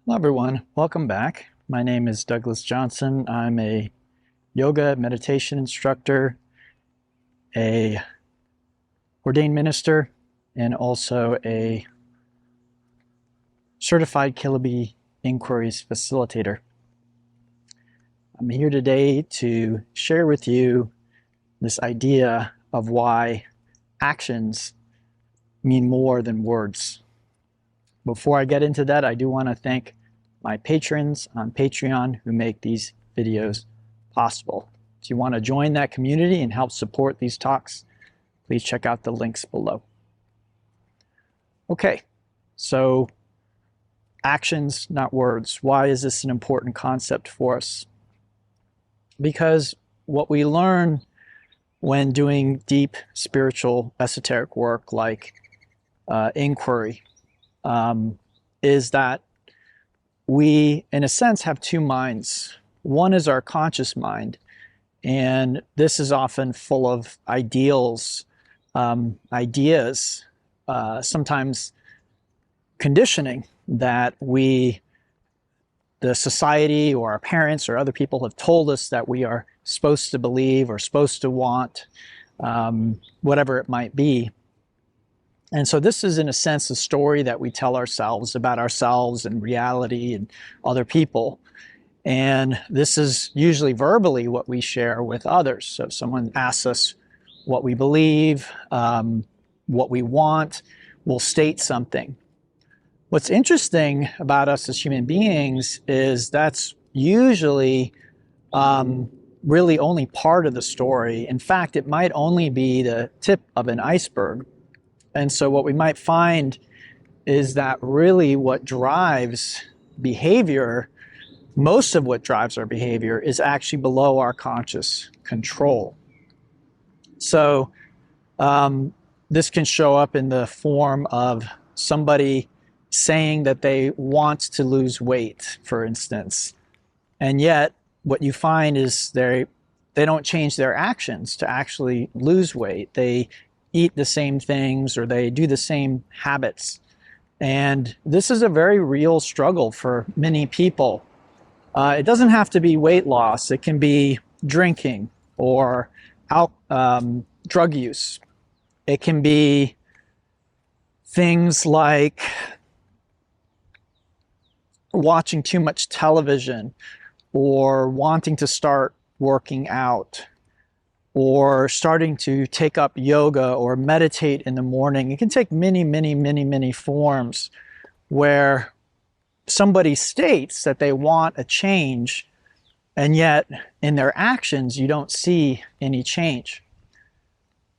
Hello everyone, welcome back. My name is Douglas Johnson. I'm a yoga meditation instructor, a ordained minister, and also a certified Kiloby inquiries facilitator. I'm here today to share with you this idea of why actions mean more than words. Before I get into that, I do want to thank my patrons on Patreon who make these videos possible. If you want to join that community and help support these talks, please check out the links below. Okay, so actions, not words. Why is this an important concept for us? Because what we learn when doing deep spiritual esoteric work like inquiry is that we, in a sense, have two minds. One is our conscious mind, and this is often full of ideals, ideas, sometimes conditioning that the society or our parents or other people have told us that we are supposed to believe or supposed to want, whatever it might be. And so this is, in a sense, a story that we tell ourselves about ourselves and reality and other people. And this is usually verbally what we share with others. So if someone asks us what we believe, what we want, we'll state something. What's interesting about us as human beings is that's usually really only part of the story. In fact, it might only be the tip of an iceberg. And so what we might find is that really what drives behavior, most of what drives our behavior, is actually below our conscious control. So this can show up in the form of somebody saying that they want to lose weight, for instance. And yet what you find is they don't change their actions to actually lose weight. They eat the same things or they do the same habits. And this is a very real struggle for many people. It doesn't have to be weight loss. It can be drinking or drug use. It can be things like watching too much television or wanting to start working out, or starting to take up yoga or meditate in the morning. It can take many forms where somebody states that they want a change, and yet in their actions, you don't see any change.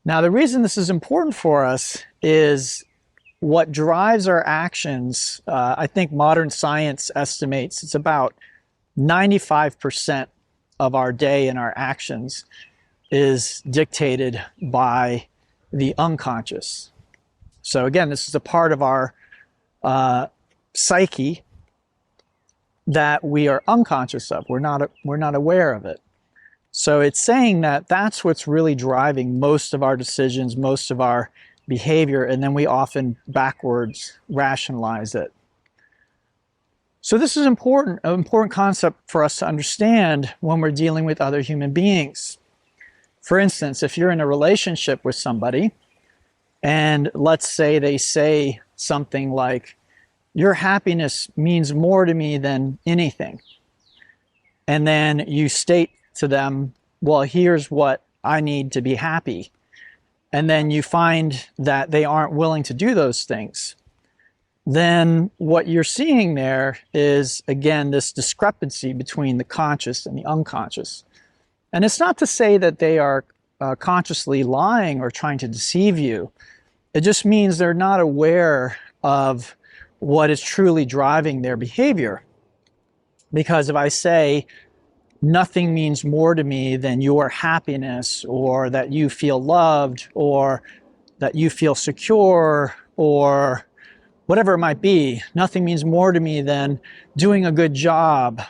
Now, the reason this is important for us is what drives our actions. I think modern science estimates it's about 95% of our day and our actions is dictated by the unconscious. So again, this is a part of our psyche that we are unconscious of. We're not aware of it. So it's saying that that's what's really driving most of our decisions, most of our behavior, and then we often backwards rationalize it. So this is an important concept for us to understand when we're dealing with other human beings. For instance, if you're in a relationship with somebody, and let's say they say something like, "Your happiness means more to me than anything." And then you state to them, "Well, here's what I need to be happy." And then you find that they aren't willing to do those things. Then what you're seeing there is, again, this discrepancy between the conscious and the unconscious. And it's not to say that they are consciously lying or trying to deceive you. It just means they're not aware of what is truly driving their behavior. Because if I say, "Nothing means more to me than your happiness," or that you feel loved, or that you feel secure, or whatever it might be, "Nothing means more to me than doing a good job."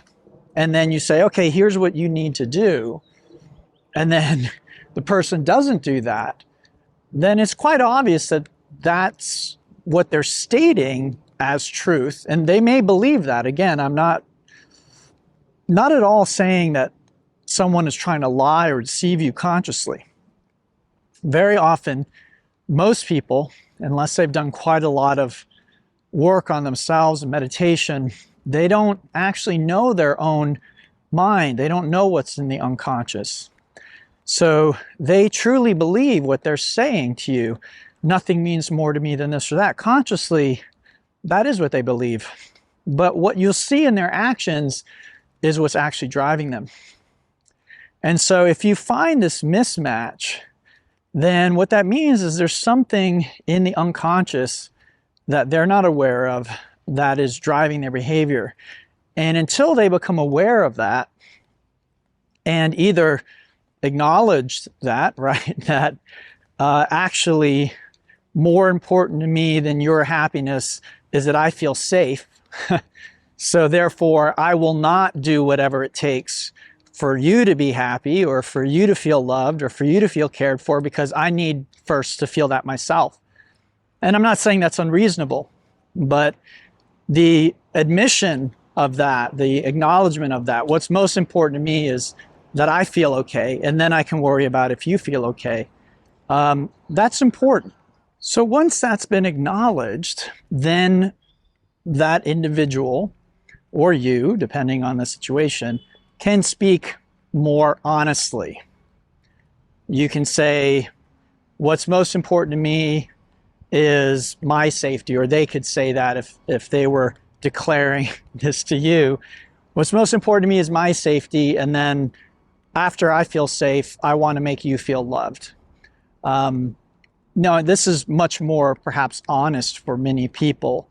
And then you say, "Okay, here's what you need to do." And then the person doesn't do that, then it's quite obvious that that's what they're stating as truth, and they may believe that. Again, I'm not at all saying that someone is trying to lie or deceive you consciously. Very often, most people, unless they've done quite a lot of work on themselves and meditation, they don't actually know their own mind. They don't know what's in the unconscious. So they truly believe what they're saying to you. Nothing means more to me than this or that. Consciously, that is what they believe. But what you'll see in their actions is what's actually driving them. And so if you find this mismatch, then what that means is there's something in the unconscious that they're not aware of that is driving their behavior. And until they become aware of that and either acknowledge that, right, that actually more important to me than your happiness is that I feel safe. So therefore, I will not do whatever it takes for you to be happy or for you to feel loved or for you to feel cared for, because I need first to feel that myself. And I'm not saying that's unreasonable, but the admission of that, the acknowledgement of that, what's most important to me is that I feel okay, and then I can worry about if you feel okay. That's important. So once that's been acknowledged, then that individual, or you, depending on the situation, can speak more honestly. You can say, what's most important to me is my safety, or they could say that if they were declaring this to you. What's most important to me is my safety, and then after I feel safe, I want to make you feel loved. No, this is much more perhaps honest for many people.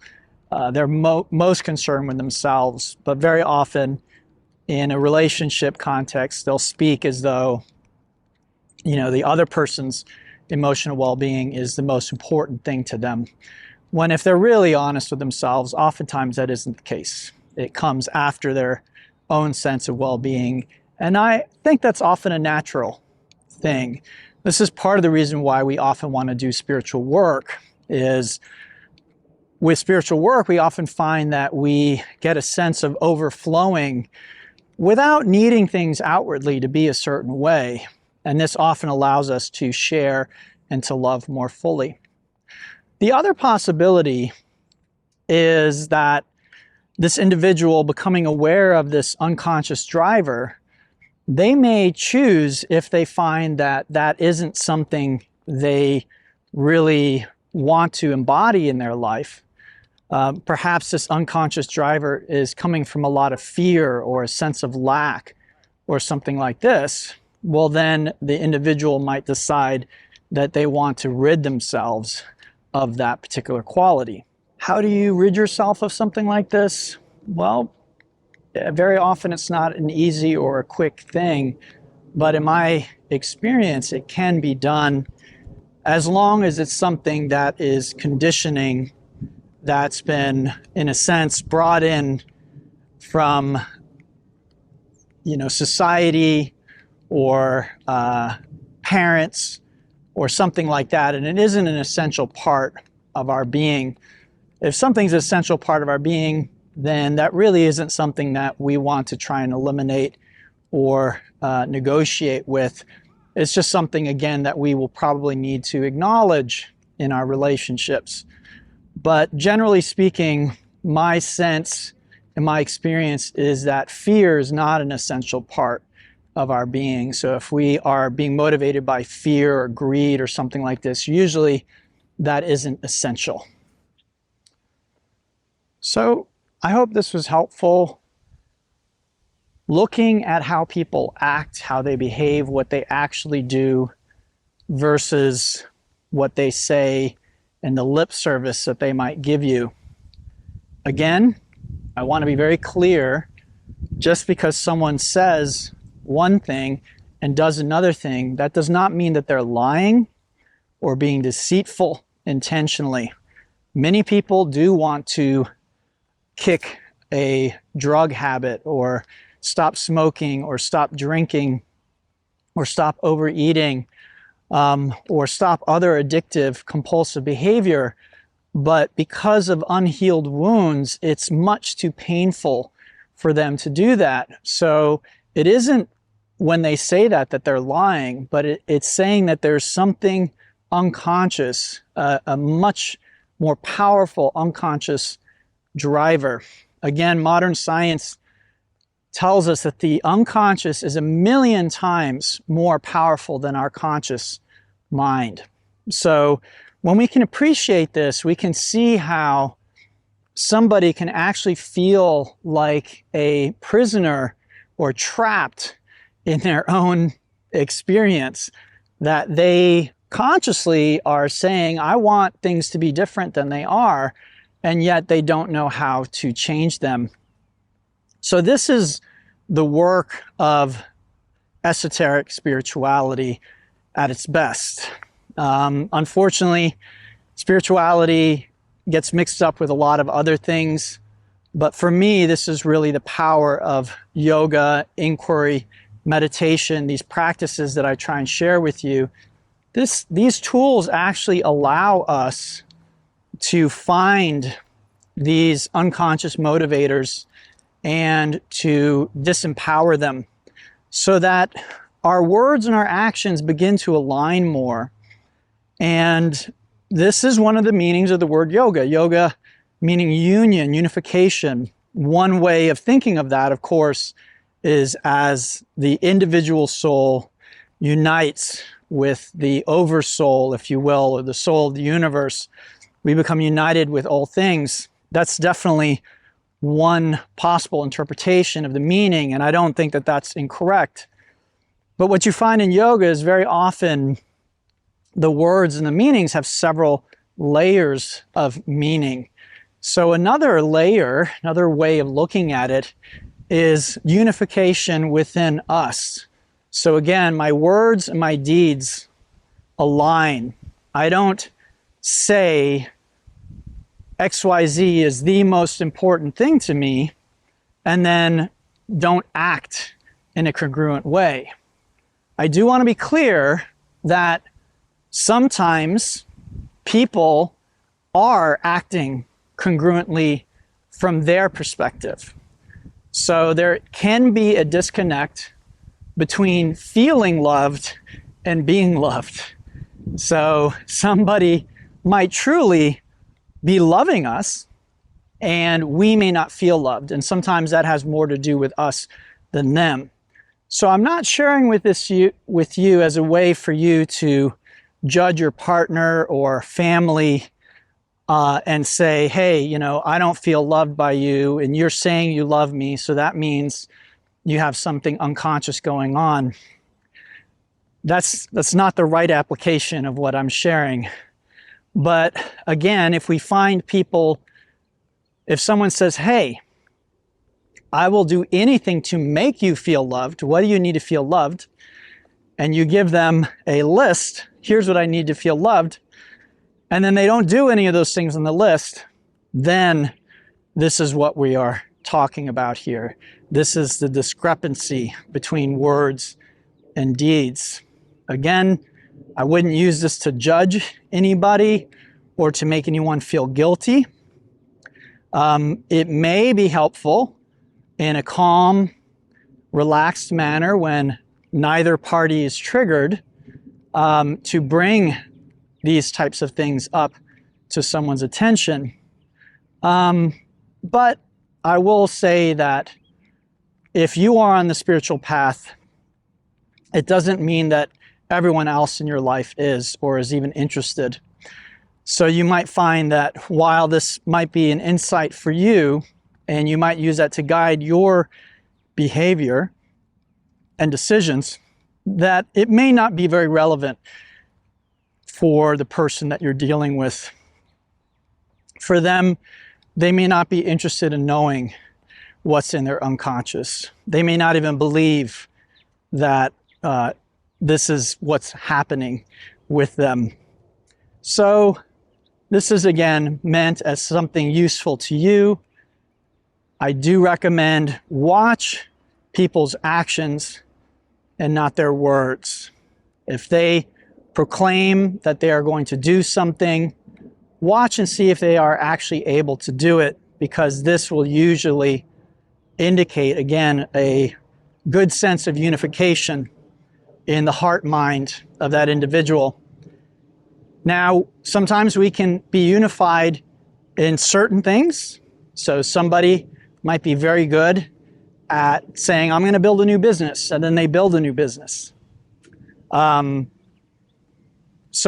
They're most concerned with themselves, but very often in a relationship context, they'll speak as though, you know, the other person's emotional well-being is the most important thing to them. When if they're really honest with themselves, oftentimes that isn't the case. It comes after their own sense of well-being. And I think that's often a natural thing. This is part of the reason why we often want to do spiritual work, is with spiritual work, we often find that we get a sense of overflowing without needing things outwardly to be a certain way. And this often allows us to share and to love more fully. The other possibility is that this individual becoming aware of this unconscious driver, they may choose, if they find that that isn't something they really want to embody in their life. Perhaps this unconscious driver is coming from a lot of fear or a sense of lack or something like this. Well, then the individual might decide that they want to rid themselves of that particular quality. How do you rid yourself of something like this? Well, very often it's not an easy or a quick thing, but in my experience, it can be done as long as it's something that is conditioning that's been, in a sense, brought in from, you know, society or parents or something like that, and it isn't an essential part of our being. If something's an essential part of our being, then that really isn't something that we want to try and eliminate or negotiate with. It's just something, again, that we will probably need to acknowledge in our relationships. But generally speaking, my sense and my experience is that fear is not an essential part of our being. So if we are being motivated by fear or greed or something like this, usually that isn't essential. So I hope this was helpful. Looking at how people act, how they behave, what they actually do versus what they say and the lip service that they might give you. Again, I want to be very clear, just because someone says one thing and does another thing, that does not mean that they're lying or being deceitful intentionally. Many people do want to kick a drug habit or stop smoking or stop drinking or stop overeating or stop other addictive compulsive behavior but because of unhealed wounds, it's much too painful for them to do that. So it isn't when they say that they're lying, but it's saying that there's something unconscious, a much more powerful unconscious driver. Again, modern science tells us that the unconscious is 1,000,000 times more powerful than our conscious mind. So when we can appreciate this, we can see how somebody can actually feel like a prisoner or trapped in their own experience, that they consciously are saying, I want things to be different than they are, and yet they don't know how to change them. So this is the work of esoteric spirituality at its best. Unfortunately, spirituality gets mixed up with a lot of other things, but for me, this is really the power of yoga, inquiry, meditation, these practices that I try and share with you. These tools actually allow us to find these unconscious motivators and to disempower them so that our words and our actions begin to align more. And this is one of the meanings of the word yoga. Yoga meaning union, unification. One way of thinking of that, of course, is as the individual soul unites with the oversoul, if you will, or the soul of the universe. We become united with all things. That's definitely one possible interpretation of the meaning, and I don't think that that's incorrect. But what you find in yoga is very often the words and the meanings have several layers of meaning. So another layer, another way of looking at it, is unification within us. So again, my words and my deeds align. I don't say XYZ is the most important thing to me and then don't act in a congruent way. I do want to be clear that sometimes people are acting congruently from their perspective. So there can be a disconnect between feeling loved and being loved. So somebody might truly be loving us and we may not feel loved. And sometimes that has more to do with us than them. So I'm not sharing with you as a way for you to judge your partner or family and say, hey, you know, I don't feel loved by you and you're saying you love me, so that means you have something unconscious going on. That's not the right application of what I'm sharing. But again, if we find people, if someone says, hey, I will do anything to make you feel loved, what do you need to feel loved? And you give them a list, here's what I need to feel loved, and then they don't do any of those things on the list, then this is what we are talking about here. This is the discrepancy between words and deeds. Again, I wouldn't use this to judge anybody or to make anyone feel guilty. It may be helpful in a calm, relaxed manner when neither party is triggered to bring these types of things up to someone's attention. But I will say that if you are on the spiritual path, it doesn't mean that everyone else in your life is or is even interested. So you might find that while this might be an insight for you, and you might use that to guide your behavior and decisions, that it may not be very relevant for the person that you're dealing with. For them, they may not be interested in knowing what's in their unconscious. They may not even believe that this is what's happening with them. So this is, again, meant as something useful to you. I do recommend watch people's actions and not their words. If they proclaim that they are going to do something, watch and see if they are actually able to do it, because this will usually indicate, again, a good sense of unification in the heart mind of that individual. Now, sometimes we can be unified in certain things. So somebody might be very good at saying, I'm going to build a new business, and then they build a new business. So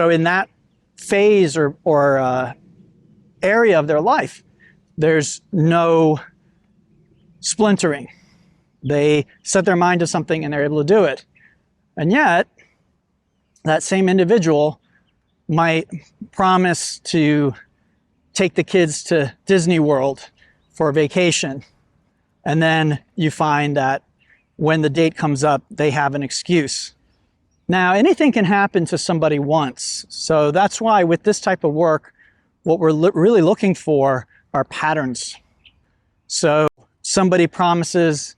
in that phase or area of their life, there's no splintering. They set their mind to something and they're able to do it. And yet, that same individual might promise to take the kids to Disney World for a vacation. And then you find that when the date comes up, they have an excuse. Now, anything can happen to somebody once. So that's why with this type of work, what we're really looking for are patterns. So somebody promises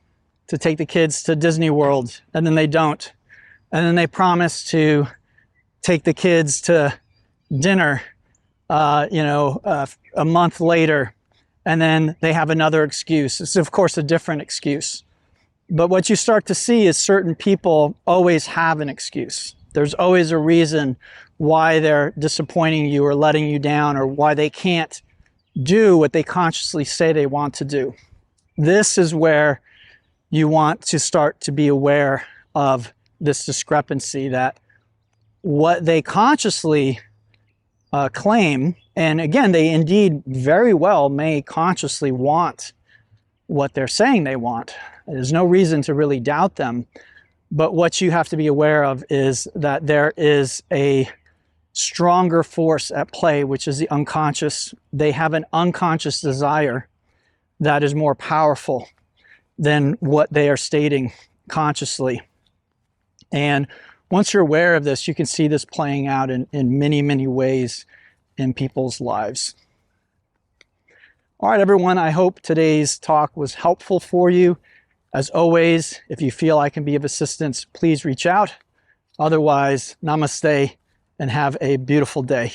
to take the kids to Disney World, and then they don't. And then they promise to take the kids to dinner, a month later, and then they have another excuse. It's of course a different excuse. But what you start to see is certain people always have an excuse. There's always a reason why they're disappointing you or letting you down, or why they can't do what they consciously say they want to do. This is where you want to start to be aware of this discrepancy, that what they consciously claim, and again, they indeed very well may consciously want what they're saying they want. There's no reason to really doubt them. But what you have to be aware of is that there is a stronger force at play, which is the unconscious. They have an unconscious desire that is more powerful than what they are stating consciously. And once you're aware of this, you can see this playing out in many, many ways in people's lives. All right, everyone, I hope today's talk was helpful for you. As always, if you feel I can be of assistance, please reach out. Otherwise, namaste and have a beautiful day.